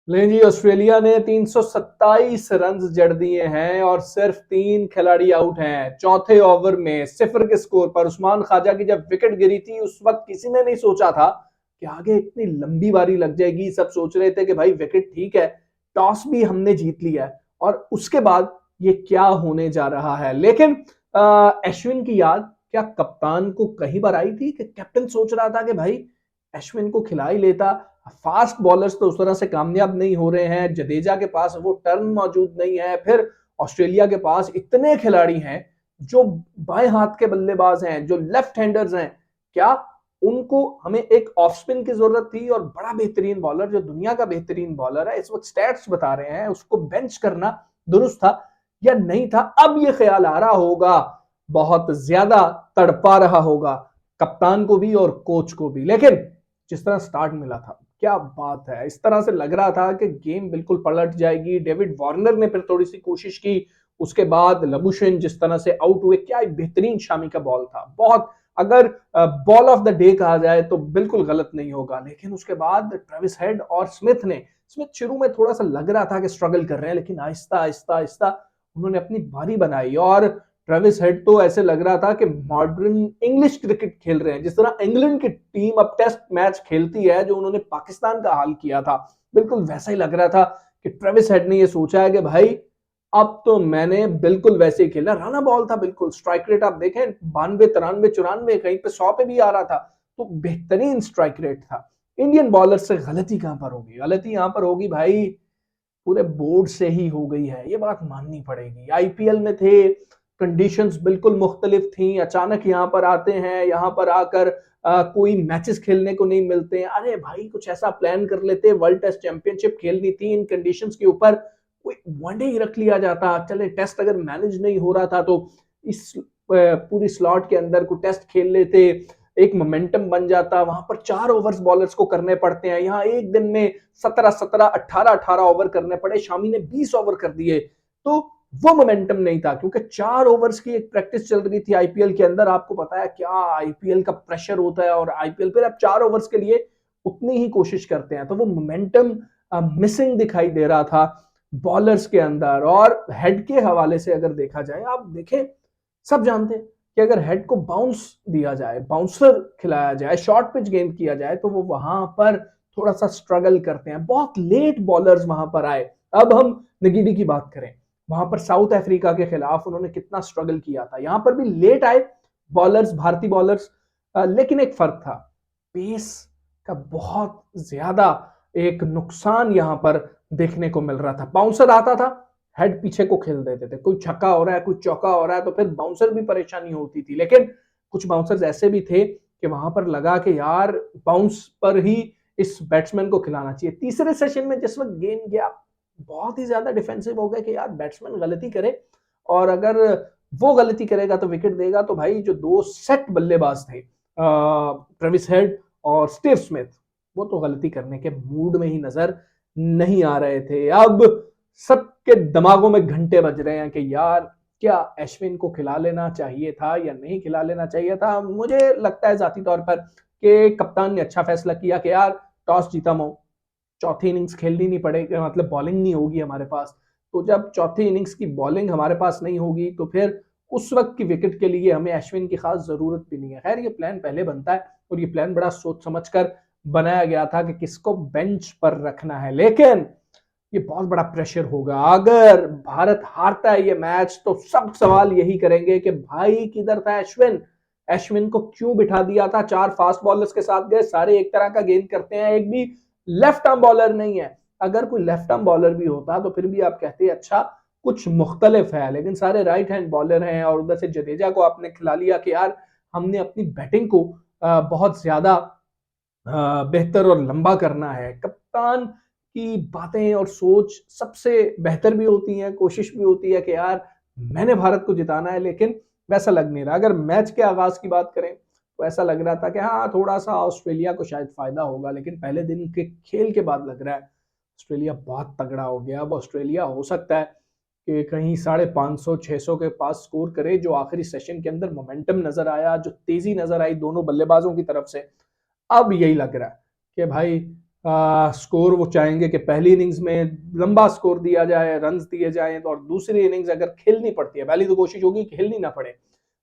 लेकिन जी ऑस्ट्रेलिया ने 327 रन जड़ दिए हैं और सिर्फ 3 खिलाड़ी आउट हैं। चौथे ओवर में 0 के स्कोर पर उस्मान ख्वाजा की जब विकेट गिरी थी उस वक्त किसी ने नहीं सोचा था कि आगे इतनी लंबी बारी लग जाएगी। सब सोच रहे थे कि भाई विकेट ठीक है, टॉस भी हमने जीत लिया है और उसके बाद ये क्या होने जा रहा है। लेकिन अश्विन की याद क्या कप्तान को कहीं बार आई थी कि कैप्टन सोच रहा था कि भाई अश्विन को खिला ही लेता। फास्ट बॉलर्स तो उस तरह से कामयाब नहीं हो रहे हैं, जडेजा के पास वो टर्न मौजूद नहीं है, फिर ऑस्ट्रेलिया के पास इतने खिलाड़ी हैं जो बाएं हाथ के बल्लेबाज हैं, जो लेफ्ट हैंडर्स हैं। क्या उनको हमें एक ऑफ स्पिन की जरूरत थी और बड़ा बेहतरीन बॉलर जो दुनिया का बेहतरीन बॉलर है इस वक्त स्टैट्स बता रहे हैं उसको बेंच करना दुरुस्त था या नहीं था। अब ये ख्याल आ रहा होगा, बहुत ज्यादा तड़पा रहा होगा कप्तान को भी और कोच को भी। लेकिन जिस तरह स्टार्ट मिला था, क्या बात है, इस तरह से लग रहा था कि गेम बिल्कुल पलट जाएगी। डेविड वार्नर ने फिर थोड़ी सी कोशिश की, उसके बाद लबुशेन जिस तरह से आउट हुए, क्या एक बेहतरीन शामी का बॉल था। बहुत, अगर बॉल ऑफ द डे कहा जाए तो बिल्कुल गलत नहीं होगा। लेकिन उसके बाद ट्रेविस हेड और स्मिथ शुरू में थोड़ा सा लग रहा था कि स्ट्रगल कर रहे हैं, लेकिन आहिस्ता आहिस्ता आहिस्ता उन्होंने अपनी बारी बनाई और ट्रेविस हेड तो ऐसे लग रहा था कि मॉडर्न इंग्लिश क्रिकेट खेल रहे हैं। जिस तरह इंग्लैंड की टीम अब टेस्ट मैच खेलती है, जो उन्होंने पाकिस्तान का हाल किया था, बिल्कुल वैसा ही लग रहा था कि ट्रेविस हेड ने ये सोचा है कि भाई अब तो मैंने बिल्कुल वैसे ही खेला। राना बॉल था, बिल्कुल स्ट्राइक रेट आप देखें 92 93 94, कहीं पे 100 पे भी आ रहा था, तो बेहतरीन स्ट्राइक रेट था। इंडियन बॉलर से गलती कहां पर होगी? गलती यहां पर होगी भाई पूरे बोर्ड से ही हो गई है, ये बात माननी पड़ेगी। आईपीएल में थे, कंडीशंस बिल्कुल मुख्तलिफ थी, अचानक यहाँ पर आते हैं, यहाँ पर आकर कोई मैचेस खेलने को नहीं मिलते हैं। अरे भाई कुछ ऐसा प्लान कर लेते, वर्ल्ड टेस्ट चैंपियनशिप खेलनी थी, इन कंडीशंस के ऊपर कोई वनडे ही रख लिया जाता। चले टेस्ट अगर मैनेज नहीं हो रहा था तो इस पूरी स्लॉट के अंदर कोई टेस्ट खेल लेते, एक मोमेंटम बन जाता। वहां पर 4 ओवर्स बॉलर्स को करने पड़ते हैं, यहाँ एक दिन में 17 17 18 18 ओवर करने पड़े, शामी ने 20 ओवर कर दिए। तो वो मोमेंटम नहीं था क्योंकि 4 ओवर्स की एक प्रैक्टिस चल रही थी आईपीएल के अंदर। आपको पता है क्या आईपीएल का प्रेशर होता है, और आईपीएल पर आप 4 ओवर्स के लिए उतनी ही कोशिश करते हैं, तो वो मोमेंटम मिसिंग दिखाई दे रहा था बॉलर्स के अंदर। और हेड के हवाले से अगर देखा जाए, आप देखें, सब जानते हैं कि अगर हेड को बाउंस दिया जाए, बाउंसर खिलाया जाए, शॉर्ट पिच गेंद किया जाए, तो वो वहां पर थोड़ा सा स्ट्रगल करते हैं। बहुत लेट बॉलर्स वहां पर आए। अब हम नगीडी की बात करें, वहां पर साउथ अफ्रीका के खिलाफ उन्होंने कितना स्ट्रगल किया था, यहां पर भी लेट आए बॉलर्स, भारतीय बॉलर्स। लेकिन एक फर्क था, पेस का बहुत ज्यादा एक नुकसान यहां पर देखने को मिल रहा था। बाउंसर आता था, हेड पीछे को खेल देते थे, कोई छक्का हो रहा है, कोई चौका हो रहा है, तो फिर बाउंसर भी परेशानी होती थी। लेकिन कुछ बाउंसर्स ऐसे भी थे कि वहां पर लगा कि यार बाउंस पर ही इस बैट्समैन को खिलाना चाहिए। तीसरे सेशन में जिस वक्त गेम गया, बहुत ही ज्यादा डिफेंसिव हो गया कि यार बैट्समैन गलती करे और अगर वो गलती करेगा तो विकेट देगा। तो भाई जो 2 सेट बल्लेबाज थे, ट्रेविस हेड और स्टीव स्मिथ, वो तो गलती करने के मूड में ही नजर नहीं आ रहे थे। अब सबके दिमागों में घंटे बज रहे हैं कि यार क्या अश्विन को खिला लेना चाहिए था या नहीं खिला लेना चाहिए था। मुझे लगता है जाती तौर पर कि कप्तान ने अच्छा फैसला किया कि यार टॉस जीता मो, चौथी इनिंग्स खेलनी नहीं पड़ेगी, मतलब बॉलिंग नहीं होगी हमारे पास। तो जब चौथी इनिंग्स की बॉलिंग हमारे पास नहीं होगी तो फिर उस वक्त की विकेट के लिए हमें अश्विन की खास जरूरत भी नहीं है। खैर ये प्लान पहले बनता है और ये प्लान बड़ा सोच समझ कर बनाया गया था कि किसको बेंच पर रखना है। लेकिन ये बहुत बड़ा प्रेशर होगा अगर भारत हारता है ये मैच, तो सब सवाल यही करेंगे कि भाई किधर था अश्विन, अश्विन को क्यों बिठा दिया था? 4 फास्ट बॉलर्स के साथ गए, सारे एक तरह का गेंद करते हैं, एक भी लेफ्ट आर्म बॉलर नहीं है। अगर कोई लेफ्ट आर्म बॉलर भी होता तो फिर भी आप कहते अच्छा कुछ मुख्तलिफ है, लेकिन सारे राइट हैंड बॉलर हैं। और उधर से जडेजा को आपने खिला लिया कि यार हमने अपनी बैटिंग को बहुत ज्यादा बेहतर और लंबा करना है। कप्तान की बातें और सोच सबसे बेहतर भी होती हैं, कोशिश भी होती है कि यार मैंने भारत को जिताना है, लेकिन वैसा लग नहीं रहा। अगर मैच के आगाज की बात करें तो ऐसा लग रहा था कि हाँ थोड़ा सा ऑस्ट्रेलिया को शायद फायदा होगा, लेकिन पहले दिन के खेल के बाद लग रहा है ऑस्ट्रेलिया बहुत तगड़ा हो गया। अब ऑस्ट्रेलिया हो सकता है कि कहीं 550 600 के पास स्कोर करे। जो आखिरी सेशन के अंदर मोमेंटम नजर आया, जो तेजी नजर आई दोनों बल्लेबाजों की तरफ से, अब यही लग रहा है कि भाई स्कोर वो चाहेंगे कि पहली इनिंग्स में लंबा स्कोर दिया जाए, रन्स दिए जाएं, और दूसरी इनिंग्स अगर खेलनी पड़ती है, पहली तो कोशिश होगी खेलनी ना पड़े,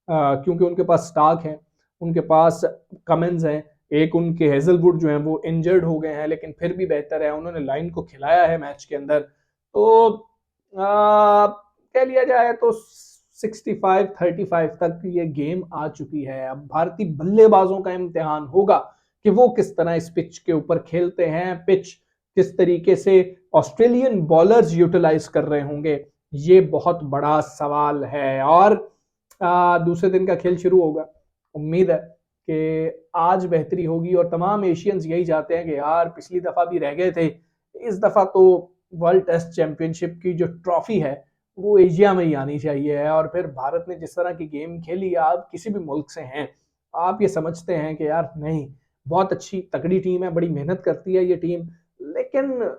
क्योंकि उनके पास स्टार्क है, उनके पास कमिंस हैं, एक उनके हेजलवुड जो हैं वो इंजर्ड हो गए हैं, लेकिन फिर भी बेहतर है, उन्होंने लाइन को खिलाया है मैच के अंदर। तो कह लिया जाए तो 65-35 तक ये गेम आ चुकी है। अब भारतीय बल्लेबाजों का इम्तिहान होगा कि वो किस तरह इस पिच के ऊपर खेलते हैं, पिच किस तरीके से ऑस्ट्रेलियन बॉलर्स यूटिलाइज कर रहे होंगे, ये बहुत बड़ा सवाल है। और दूसरे दिन का खेल शुरू होगा, उम्मीद है कि आज बेहतरी होगी, और तमाम एशियंस यही चाहते हैं कि यार पिछली दफा भी रह गए थे, इस दफा तो वर्ल्ड टेस्ट चैंपियनशिप की जो ट्रॉफी है वो एशिया में ही आनी चाहिए। और फिर भारत ने जिस तरह की गेम खेली, आप किसी भी मुल्क से हैं, आप ये समझते हैं कि यार नहीं, बहुत अच्छी तगड़ी टीम है, बड़ी मेहनत करती है ये टीम, लेकिन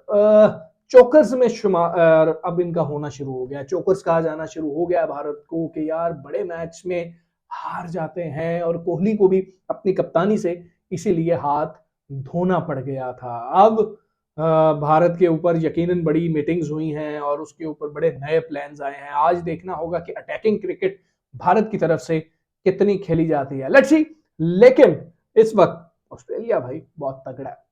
चोकर्स में शुमार अब इनका होना शुरू हो गया, चोकर्स कहा जाना शुरू हो गया भारत को कि यार बड़े मैच में हार जाते हैं, और कोहली को भी अपनी कप्तानी से इसीलिए हाथ धोना पड़ गया था। अब भारत के ऊपर यकीनन बड़ी मीटिंग्स हुई हैं और उसके ऊपर बड़े नए प्लान्स आए हैं। आज देखना होगा कि अटैकिंग क्रिकेट भारत की तरफ से कितनी खेली जाती है, लेट्स सी। लेकिन इस वक्त ऑस्ट्रेलिया भाई बहुत तगड़ा है।